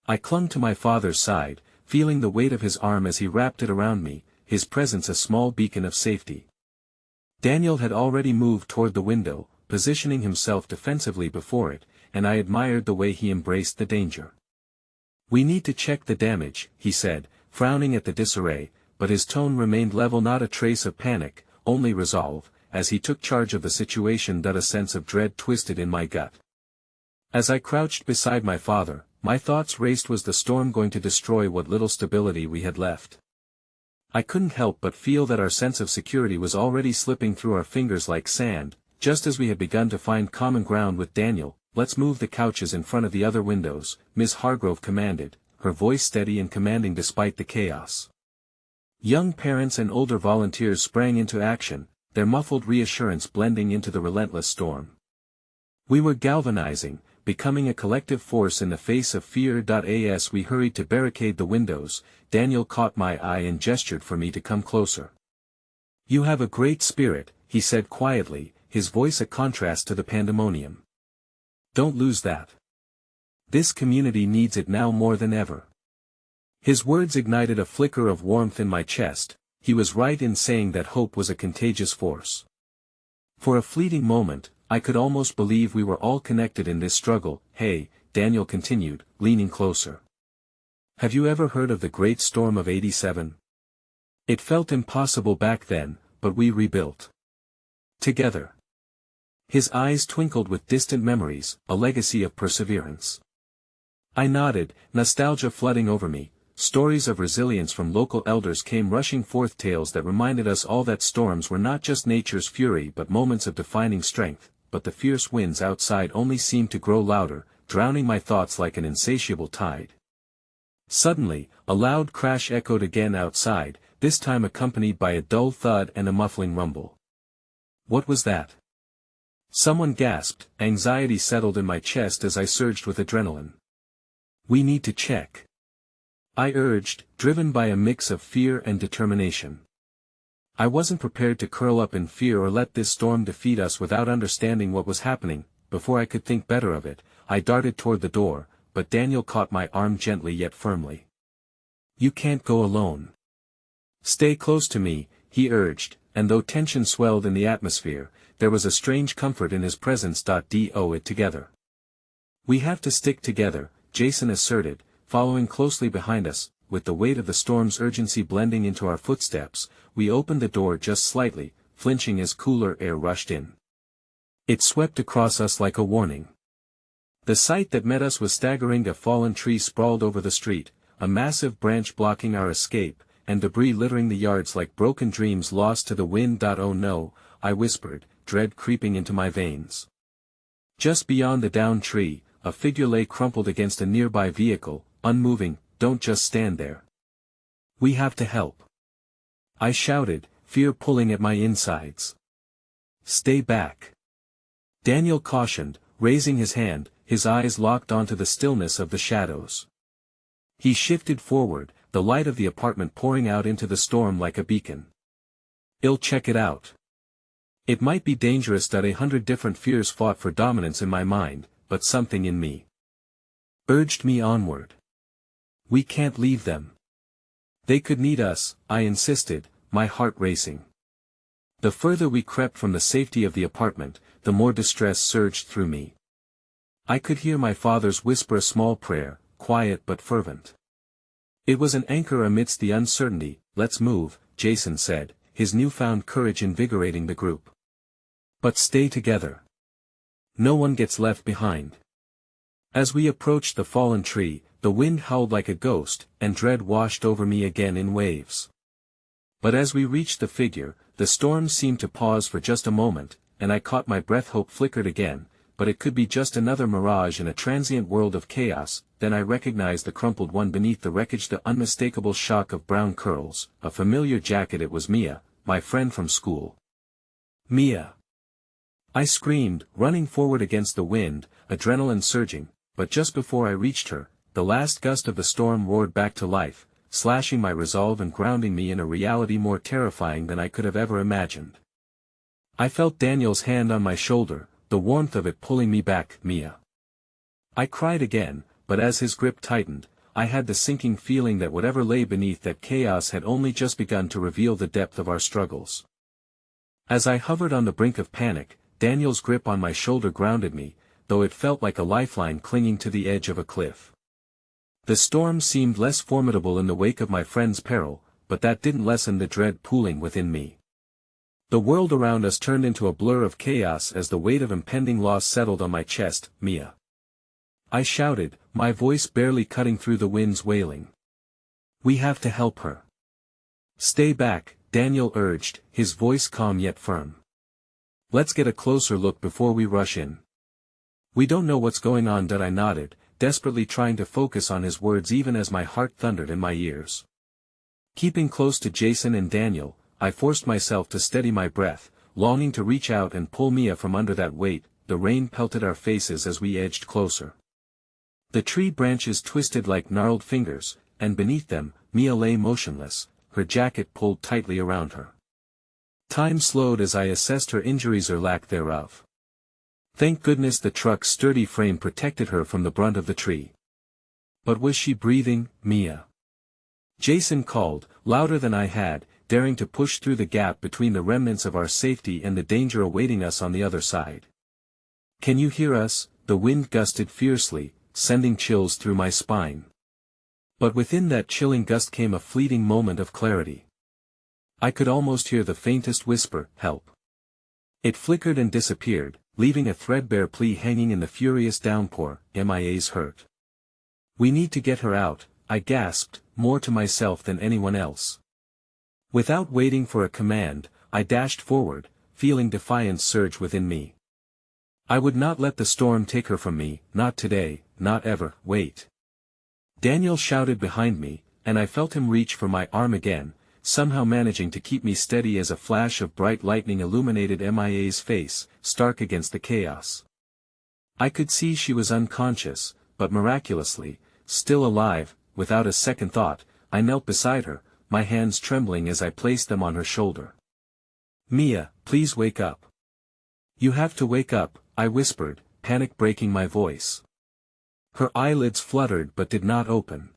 Speaker 1: I clung to my father's side, feeling the weight of his arm as he wrapped it around me, his presence a small beacon of safety. Daniel had already moved toward the window, positioning himself defensively before it, and I admired the way he embraced the danger. We need to check the damage, he said, frowning at the disarray, but his tone remained level, not a trace of panic, only resolve, as he took charge of the situation. A sense of dread twisted in my gut. As I crouched beside my father, my thoughts raced. Was the storm going to destroy what little stability we had left? I couldn't help but feel that our sense of security was already slipping through our fingers like sand. Just as we had begun to find common ground with Daniel, let's move the couches in front of the other windows, Miss Hargrove commanded, her voice steady and commanding despite the chaos. Young parents and older volunteers sprang into action, their muffled reassurance blending into the relentless storm. We were galvanizing, becoming a collective force in the face of fear. As we hurried to barricade the windows, Daniel caught my eye and gestured for me to come closer. You have a great spirit, he said quietly, his voice a contrast to the pandemonium. Don't lose that. This community needs it now more than ever. His words ignited a flicker of warmth in my chest. He was right in saying that hope was a contagious force. For a fleeting moment, I could almost believe we were all connected in this struggle. Hey, Daniel continued, leaning closer. Have you ever heard of the Great Storm of '87? It felt impossible back then, but we rebuilt. Together. His eyes twinkled with distant memories, a legacy of perseverance. I nodded, nostalgia flooding over me. Stories of resilience from local elders came rushing forth, tales that reminded us all that storms were not just nature's fury but moments of defining strength, but the fierce winds outside only seemed to grow louder, drowning my thoughts like an insatiable tide. Suddenly, a loud crash echoed again outside, this time accompanied by a dull thud and a muffling rumble. What was that? Someone gasped, anxiety settled in my chest as I surged with adrenaline. We need to check, I urged, driven by a mix of fear and determination. I wasn't prepared to curl up in fear or let this storm defeat us without understanding what was happening. Before I could think better of it, I darted toward the door, but Daniel caught my arm gently yet firmly. You can't go alone. Stay close to me, he urged, and though tension swelled in the atmosphere, there was a strange comfort in his presence. Do it together. We have to stick together, Jason asserted, following closely behind us. With the weight of the storm's urgency blending into our footsteps, we opened the door just slightly, flinching as cooler air rushed in. It swept across us like a warning. The sight that met us was staggering. A fallen tree sprawled over the street, a massive branch blocking our escape, and debris littering the yards like broken dreams lost to the wind. Oh no, I whispered, dread creeping into my veins. Just beyond the downed tree, a figure lay crumpled against a nearby vehicle, unmoving. Don't just stand there. We have to help. I shouted, fear pulling at my insides. Stay back. Daniel cautioned, raising his hand, his eyes locked onto the stillness of the shadows. He shifted forward, the light of the apartment pouring out into the storm like a beacon. I'll check it out. It might be dangerous. 100 different fears fought for dominance in my mind, but something in me urged me onward. We can't leave them. They could need us, I insisted, my heart racing. The further we crept from the safety of the apartment, the more distress surged through me. I could hear my father's whisper a small prayer, quiet but fervent. It was an anchor amidst the uncertainty. Let's move, Jason said, his newfound courage invigorating the group. But stay together. No one gets left behind. As we approached the fallen tree, the wind howled like a ghost, and dread washed over me again in waves. But as we reached the figure, the storm seemed to pause for just a moment, and I caught my breath. Hope flickered again, but it could be just another mirage in a transient world of chaos. Then I recognized the crumpled one beneath the wreckage, the unmistakable shock of brown curls, a familiar jacket. It was Mia, my friend from school. Mia! I screamed, running forward against the wind, adrenaline surging, but just before I reached her, the last gust of the storm roared back to life, slashing my resolve and grounding me in a reality more terrifying than I could have ever imagined. I felt Daniel's hand on my shoulder, the warmth of it pulling me back. Mia! I cried again, but as his grip tightened, I had the sinking feeling that whatever lay beneath that chaos had only just begun to reveal the depth of our struggles. As I hovered on the brink of panic, Daniel's grip on my shoulder grounded me, though it felt like a lifeline clinging to the edge of a cliff. The storm seemed less formidable in the wake of my friend's peril, but that didn't lessen the dread pooling within me. The world around us turned into a blur of chaos as the weight of impending loss settled on my chest. Mia! I shouted, my voice barely cutting through the wind's wailing. We have to help her. Stay back, Daniel urged, his voice calm yet firm. Let's get a closer look before we rush in. We don't know what's going on. I nodded, desperately trying to focus on his words even as my heart thundered in my ears. Keeping close to Jason and Daniel, I forced myself to steady my breath, longing to reach out and pull Mia from under that weight. The rain pelted our faces as we edged closer. The tree branches twisted like gnarled fingers, and beneath them, Mia lay motionless, her jacket pulled tightly around her. Time slowed as I assessed her injuries or lack thereof. Thank goodness the truck's sturdy frame protected her from the brunt of the tree. But was she breathing, Mia? Jason called, louder than I had, daring to push through the gap between the remnants of our safety and the danger awaiting us on the other side. Can you hear us? The wind gusted fiercely, sending chills through my spine. But within that chilling gust came a fleeting moment of clarity. I could almost hear the faintest whisper, help. It flickered and disappeared, leaving a threadbare plea hanging in the furious downpour. MIA's hurt. We need to get her out, I gasped, more to myself than anyone else. Without waiting for a command, I dashed forward, feeling defiance surge within me. I would not let the storm take her from me, not today, not ever. Wait. Daniel shouted behind me, and I felt him reach for my arm again, somehow managing to keep me steady as a flash of bright lightning illuminated MIA's face, stark against the chaos. I could see she was unconscious, but miraculously, still alive. Without a second thought, I knelt beside her, my hands trembling as I placed them on her shoulder. Mia, please wake up. You have to wake up, I whispered, panic breaking my voice. Her eyelids fluttered but did not open.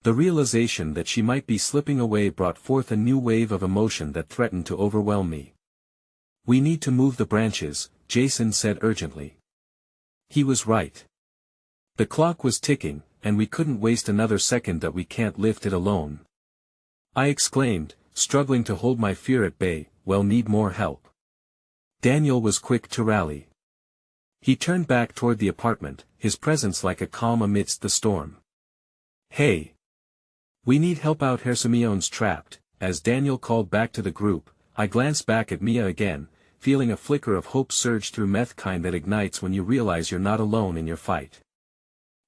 Speaker 1: The realization that she might be slipping away brought forth a new wave of emotion that threatened to overwhelm me. We need to move the branches, Jason said urgently. He was right. The clock was ticking, and we couldn't waste another second that we can't lift it alone. I exclaimed, struggling to hold my fear at bay. We'll need more help. Daniel was quick to rally. He turned back toward the apartment, his presence like a calm amidst the storm. Hey! We need help out here. Simeon's trapped. As Daniel called back to the group, I glanced back at Mia again, feeling a flicker of hope surge through meth kind that ignites when you realize you're not alone in your fight.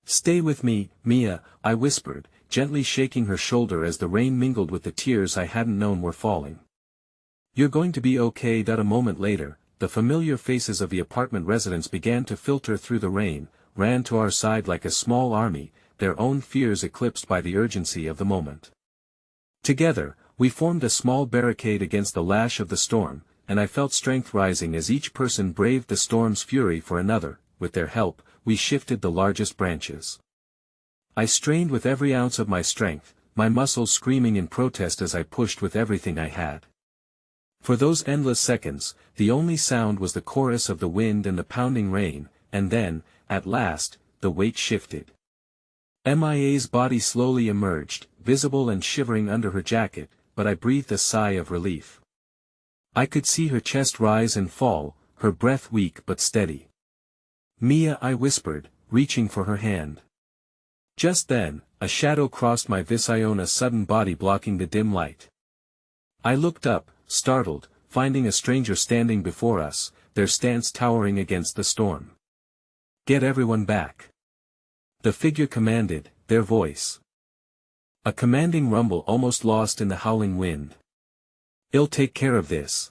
Speaker 1: Stay with me, Mia, I whispered, gently shaking her shoulder as the rain mingled with the tears I hadn't known were falling. You're going to be okay. A moment later, the familiar faces of the apartment residents began to filter through the rain, ran to our side like a small army, their own fears eclipsed by the urgency of the moment. Together, we formed a small barricade against the lash of the storm, and I felt strength rising as each person braved the storm's fury for another. With their help, we shifted the largest branches. I strained with every ounce of my strength, my muscles screaming in protest as I pushed with everything I had. For those endless seconds, the only sound was the chorus of the wind and the pounding rain, and then, at last, the weight shifted. MIA's body slowly emerged, visible and shivering under her jacket, but I breathed a sigh of relief. I could see her chest rise and fall, her breath weak but steady. Mia, I whispered, reaching for her hand. Just then, a shadow crossed my vision, a sudden body blocking the dim light. I looked up, startled, finding a stranger standing before us, their stance towering against the storm. Get everyone back. The figure commanded, their voice. A commanding rumble almost lost in the howling wind. I'll take care of this.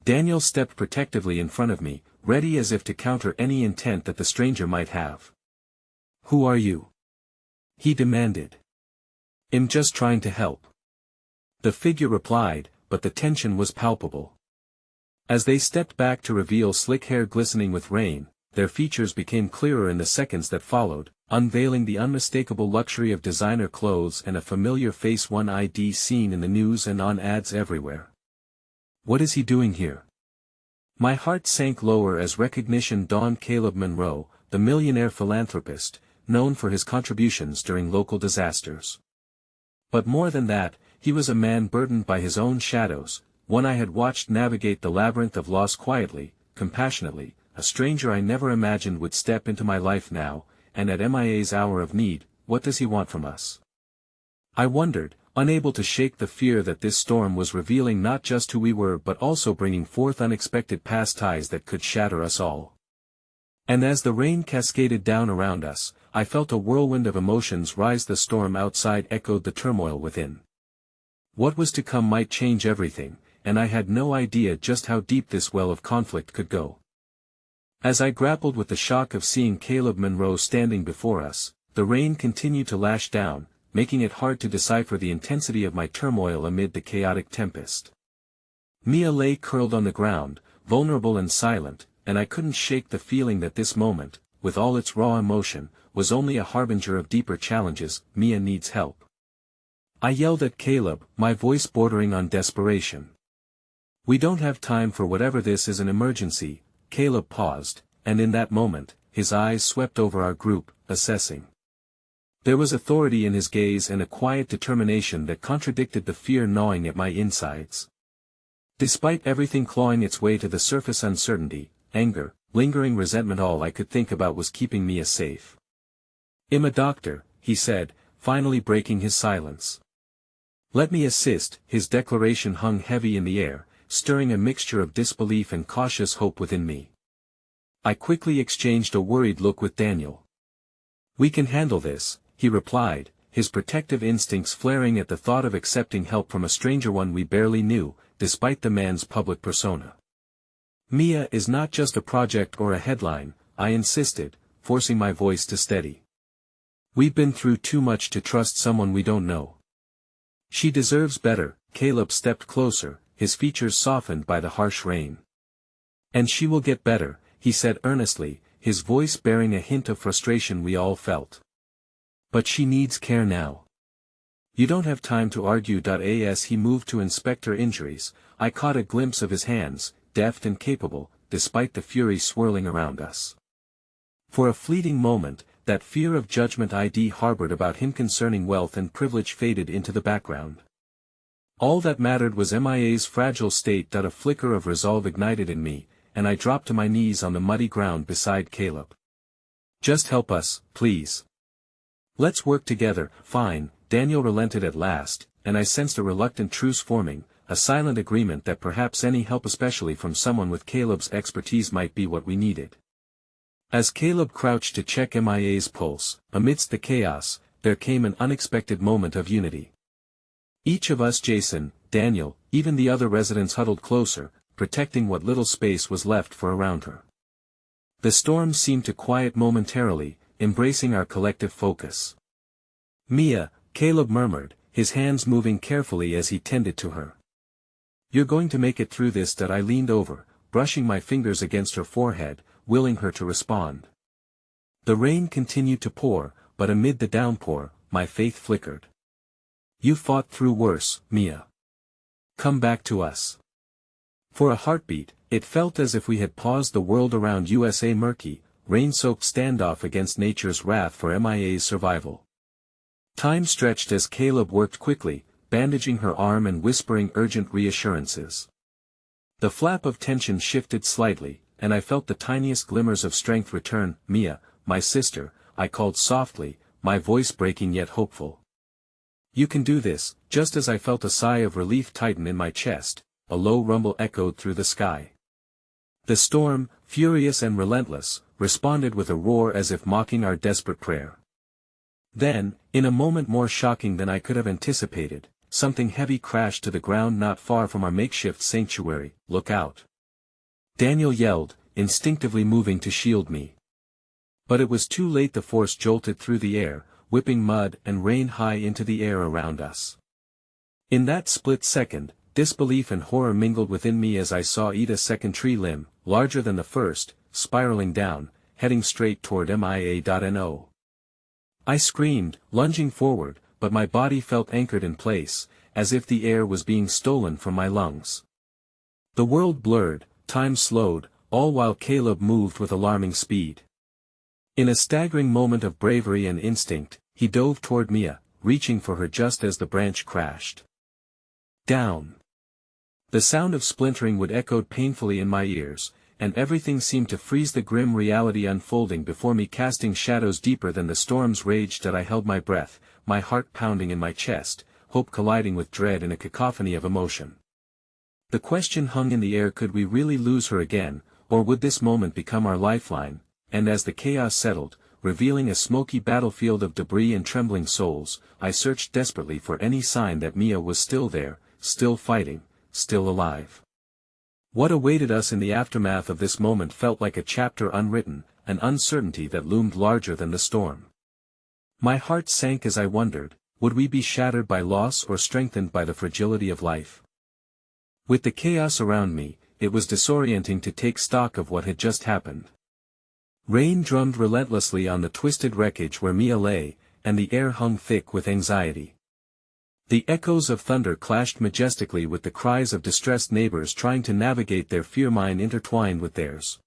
Speaker 1: Daniel stepped protectively in front of me, ready as if to counter any intent that the stranger might have. Who are you? He demanded. I'm just trying to help. The figure replied, but the tension was palpable. As they stepped back to reveal slick hair glistening with rain, their features became clearer in the seconds that followed, unveiling the unmistakable luxury of designer clothes and a familiar face one ID seen in the news and on ads everywhere. What is he doing here? My heart sank lower as recognition dawned. Caleb Monroe, the millionaire philanthropist, known for his contributions during local disasters. But more than that, he was a man burdened by his own shadows, one I had watched navigate the labyrinth of loss quietly, compassionately, a stranger I never imagined would step into my life now, and at MIA's hour of need. What does he want from us? I wondered, unable to shake the fear that this storm was revealing not just who we were but also bringing forth unexpected past ties that could shatter us all. And as the rain cascaded down around us, I felt a whirlwind of emotions rise. The storm outside echoed the turmoil within. What was to come might change everything, and I had no idea just how deep this well of conflict could go. As I grappled with the shock of seeing Caleb Monroe standing before us, the rain continued to lash down, making it hard to decipher the intensity of my turmoil amid the chaotic tempest. Mia lay curled on the ground, vulnerable and silent, and I couldn't shake the feeling that this moment, with all its raw emotion, was only a harbinger of deeper challenges. Mia needs help. I yelled at Caleb, my voice bordering on desperation. We don't have time for whatever. This is an emergency. Caleb paused, and in that moment, his eyes swept over our group, assessing. There was authority in his gaze and a quiet determination that contradicted the fear gnawing at my insides. Despite everything clawing its way to the surface, uncertainty, anger, lingering resentment, all I could think about was keeping Mia safe. "I'm a doctor," he said, finally breaking his silence. "Let me assist." His declaration hung heavy in the air, stirring a mixture of disbelief and cautious hope within me. I quickly exchanged a worried look with Daniel. "We can handle this," he replied, his protective instincts flaring at the thought of accepting help from a stranger one we barely knew, despite the man's public persona. "Mia is not just a project or a headline," I insisted, forcing my voice to steady. "We've been through too much to trust someone we don't know. She deserves better." Caleb stepped closer, his features softened by the harsh rain. "And she will get better," he said earnestly, his voice bearing a hint of frustration we all felt. "But she needs care now. You don't have time to argue." As he moved to inspect her injuries, I caught a glimpse of his hands, deft and capable, despite the fury swirling around us. For a fleeting moment, that fear of judgment I'd harbored about him concerning wealth and privilege faded into the background. All that mattered was Mia's fragile state. A flicker of resolve ignited in me, and I dropped to my knees on the muddy ground beside Caleb. "Just help us, please. Let's work together." "Fine." Daniel relented at last, and I sensed a reluctant truce forming, a silent agreement that perhaps any help, especially from someone with Caleb's expertise, might be what we needed. As Caleb crouched to check Mia's pulse, amidst the chaos, there came an unexpected moment of unity. Each of us, Jason, Daniel, even the other residents, huddled closer, protecting what little space was left for around her. The storm seemed to quiet momentarily, embracing our collective focus. "Mia," Caleb murmured, his hands moving carefully as he tended to her. "You're going to make it through this." I leaned over, brushing my fingers against her forehead, willing her to respond. The rain continued to pour, but amid the downpour, my faith flickered. "You fought through worse, Mia. Come back to us." For a heartbeat, it felt as if we had paused the world around us, a murky, rain-soaked standoff against nature's wrath for Mia's survival. Time stretched as Caleb worked quickly, bandaging her arm and whispering urgent reassurances. The flap of tension shifted slightly, and I felt the tiniest glimmers of strength return. "Mia, my sister," I called softly, my voice breaking yet hopeful. "You can do this." Just as I felt a sigh of relief tighten in my chest, a low rumble echoed through the sky. The storm, furious and relentless, responded with a roar as if mocking our desperate prayer. Then, in a moment more shocking than I could have anticipated, something heavy crashed to the ground not far from our makeshift sanctuary. "Look out!" Daniel yelled, instinctively moving to shield me. But it was too late. The force jolted through the air, whipping mud and rain high into the air around us. In that split second, disbelief and horror mingled within me as I saw Ida's second tree limb, larger than the first, spiraling down, heading straight toward Mia.no. I screamed, lunging forward, but my body felt anchored in place, as if the air was being stolen from my lungs. The world blurred, time slowed, all while Caleb moved with alarming speed. In a staggering moment of bravery and instinct, he dove toward Mia, reaching for her just as the branch crashed down. The sound of splintering wood echoed painfully in my ears, and everything seemed to freeze. The grim reality unfolding before me, casting shadows deeper than the storm's rage. I held my breath, my heart pounding in my chest, hope colliding with dread in a cacophony of emotion. The question hung in the air: could we really lose her again, or would this moment become our lifeline? And as the chaos settled, revealing a smoky battlefield of debris and trembling souls, I searched desperately for any sign that Mia was still there, still fighting, still alive. What awaited us in the aftermath of this moment felt like a chapter unwritten, an uncertainty that loomed larger than the storm. My heart sank as I wondered, would we be shattered by loss or strengthened by the fragility of life? With the chaos around me, it was disorienting to take stock of what had just happened. Rain drummed relentlessly on the twisted wreckage where Mia lay, and the air hung thick with anxiety. The echoes of thunder clashed majestically with the cries of distressed neighbors trying to navigate their fear, mine intertwined with theirs.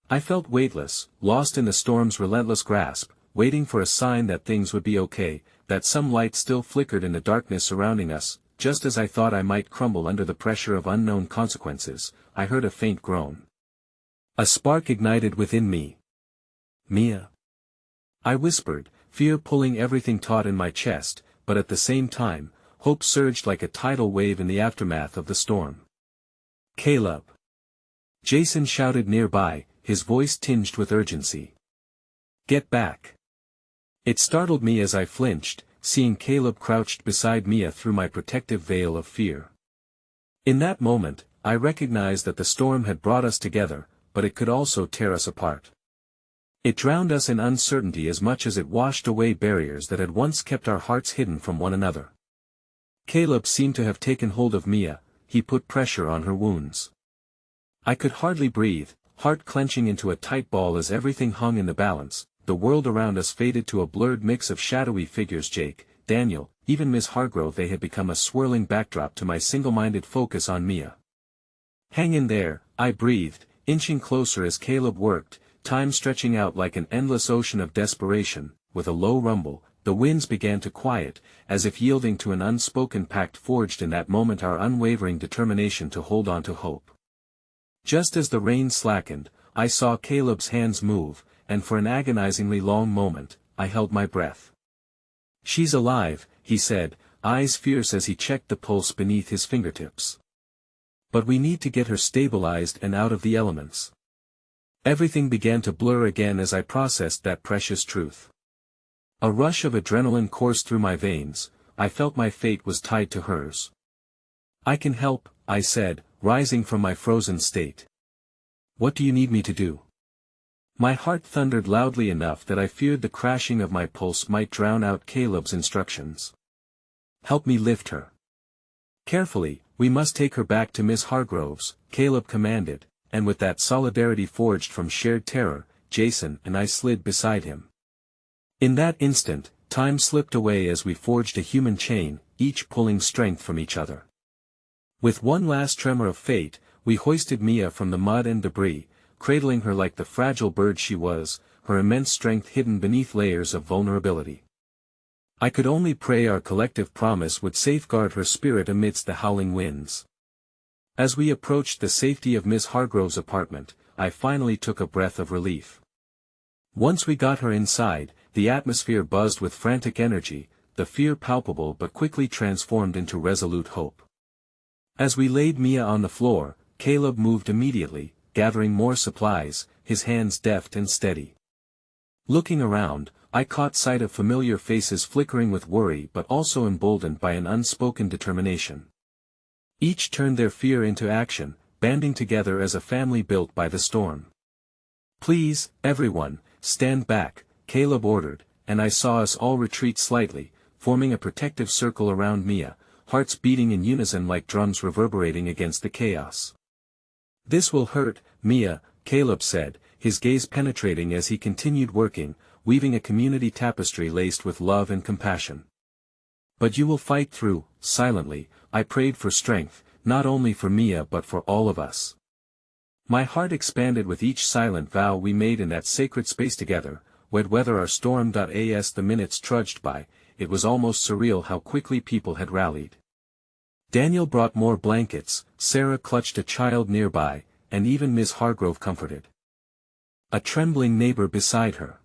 Speaker 1: I felt weightless, lost in the storm's relentless grasp, waiting for a sign that things would be okay, that some light still flickered in the darkness surrounding us. Just as I thought I might crumble under the pressure of unknown consequences, I heard a faint groan. A spark ignited within me. "Mia." I whispered, fear pulling everything taut in my chest, but at the same time, hope surged like a tidal wave in the aftermath of the storm. Caleb! Jason shouted nearby, his voice tinged with urgency. Get back! It startled me as I flinched, seeing Caleb crouched beside Mia through my protective veil of fear. In that moment, I recognized that the storm had brought us together, but it could also tear us apart. It drowned us in uncertainty as much as it washed away barriers that had once kept our hearts hidden from one another. Caleb seemed to have taken hold of Mia, he put pressure on her wounds. I could hardly breathe, heart clenching into a tight ball as everything hung in the balance. The world around us faded to a blurred mix of shadowy figures. Jake, Daniel, even Miss Hargrove. They had become a swirling backdrop to my single-minded focus on Mia. Hang in there, I breathed, inching closer as Caleb worked, time stretching out like an endless ocean of desperation. With a low rumble, the winds began to quiet, as if yielding to an unspoken pact forged in that moment, our unwavering determination to hold on to hope. Just as the rain slackened, I saw Caleb's hands move, and for an agonizingly long moment, I held my breath. She's alive, he said, eyes fierce as he checked the pulse beneath his fingertips. But we need to get her stabilized and out of the elements. Everything began to blur again as I processed that precious truth. A rush of adrenaline coursed through my veins, I felt my fate was tied to hers. I can help, I said, rising from my frozen state. What do you need me to do? My heart thundered loudly enough that I feared the crashing of my pulse might drown out Caleb's instructions. Help me lift her. Carefully, we must take her back to Miss Hargrove's, Caleb commanded, and with that solidarity forged from shared terror, Jason and I slid beside him. In that instant, time slipped away as we forged a human chain, each pulling strength from each other. With one last tremor of fate, we hoisted Mia from the mud and debris, cradling her like the fragile bird she was, her immense strength hidden beneath layers of vulnerability. I could only pray our collective promise would safeguard her spirit amidst the howling winds. As we approached the safety of Miss Hargrove's apartment, I finally took a breath of relief. Once we got her inside, the atmosphere buzzed with frantic energy, the fear palpable but quickly transformed into resolute hope. As we laid Mia on the floor, Caleb moved immediately, gathering more supplies, his hands deft and steady. Looking around, I caught sight of familiar faces flickering with worry but also emboldened by an unspoken determination. Each turned their fear into action, banding together as a family built by the storm. Please, everyone, stand back, Caleb ordered, and I saw us all retreat slightly, forming a protective circle around Mia, hearts beating in unison like drums reverberating against the chaos. This will hurt, Mia, Caleb said, his gaze penetrating as he continued working, weaving a community tapestry laced with love and compassion. But you will fight through. Silently, I prayed for strength, not only for Mia but for all of us. My heart expanded with each silent vow we made in that sacred space together, weather our storm. As the minutes trudged by, it was almost surreal how quickly people had rallied. Daniel brought more blankets, Sarah clutched a child nearby, and even Miss Hargrove comforted a trembling neighbor beside her.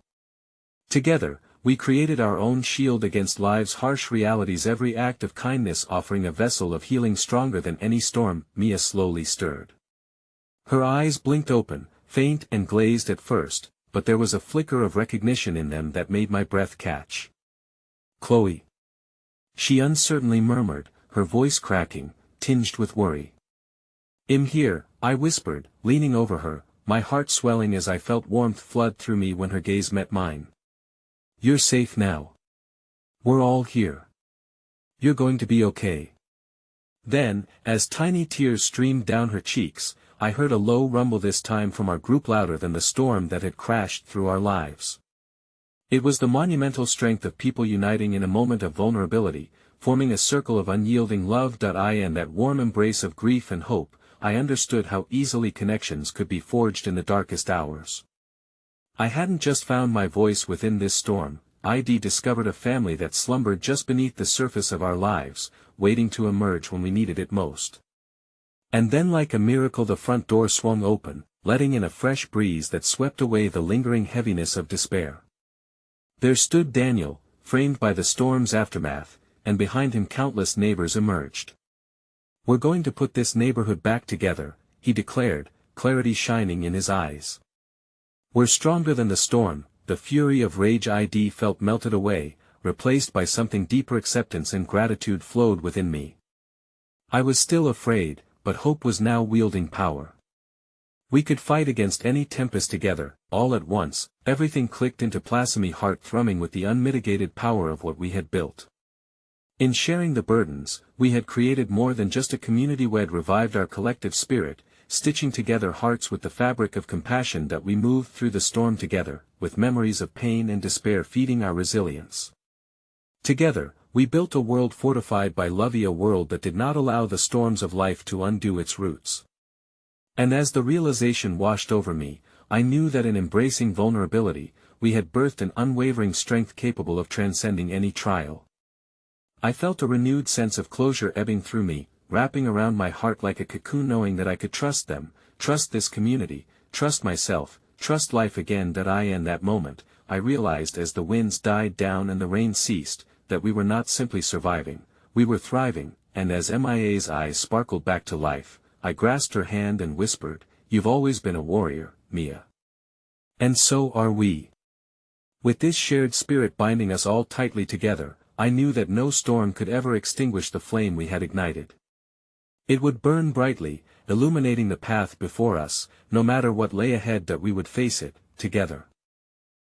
Speaker 1: Together, we created our own shield against life's harsh realities, every act of kindness offering a vessel of healing stronger than any storm. Mia slowly stirred. Her eyes blinked open, faint and glazed at first, but there was a flicker of recognition in them that made my breath catch. Chloe. She uncertainly murmured, her voice cracking, tinged with worry. I'm here, I whispered, leaning over her, my heart swelling as I felt warmth flood through me when her gaze met mine. You're safe now. We're all here. You're going to be okay. Then, as tiny tears streamed down her cheeks, I heard a low rumble, this time from our group louder than the storm that had crashed through our lives. It was the monumental strength of people uniting in a moment of vulnerability, forming a circle of unyielding love. In that warm embrace of grief and hope, I understood how easily connections could be forged in the darkest hours. I hadn't just found my voice within this storm, I'd discovered a family that slumbered just beneath the surface of our lives, waiting to emerge when we needed it most. And then, like a miracle, the front door swung open, letting in a fresh breeze that swept away the lingering heaviness of despair. There stood Daniel, framed by the storm's aftermath, and behind him countless neighbors emerged. "We're going to put this neighborhood back together," he declared, clarity shining in his eyes. "We're stronger than the storm." The fury of rage I felt melted away, replaced by something deeper. Acceptance and gratitude flowed within me. I was still afraid, but hope was now wielding power. We could fight against any tempest together. All at once, everything clicked into place, my heart thrumming with the unmitigated power of what we had built. In sharing the burdens, we had created more than just a community. We had revived our collective spirit, stitching together hearts with the fabric of compassion that we moved through the storm together, with memories of pain and despair feeding our resilience. Together, we built a world fortified by love, a world that did not allow the storms of life to undo its roots. And as the realization washed over me, I knew that in embracing vulnerability, we had birthed an unwavering strength capable of transcending any trial. I felt a renewed sense of closure ebbing through me, wrapping around my heart like a cocoon, knowing that I could trust them, trust this community, trust myself, trust life again. In that moment, I realized as the winds died down and the rain ceased, that we were not simply surviving, we were thriving. And as Mia's eyes sparkled back to life, I grasped her hand and whispered, "You've always been a warrior, Mia. And so are we." With this shared spirit binding us all tightly together, I knew that no storm could ever extinguish the flame we had ignited. It would burn brightly, illuminating the path before us, no matter what lay ahead. That we would face it, together.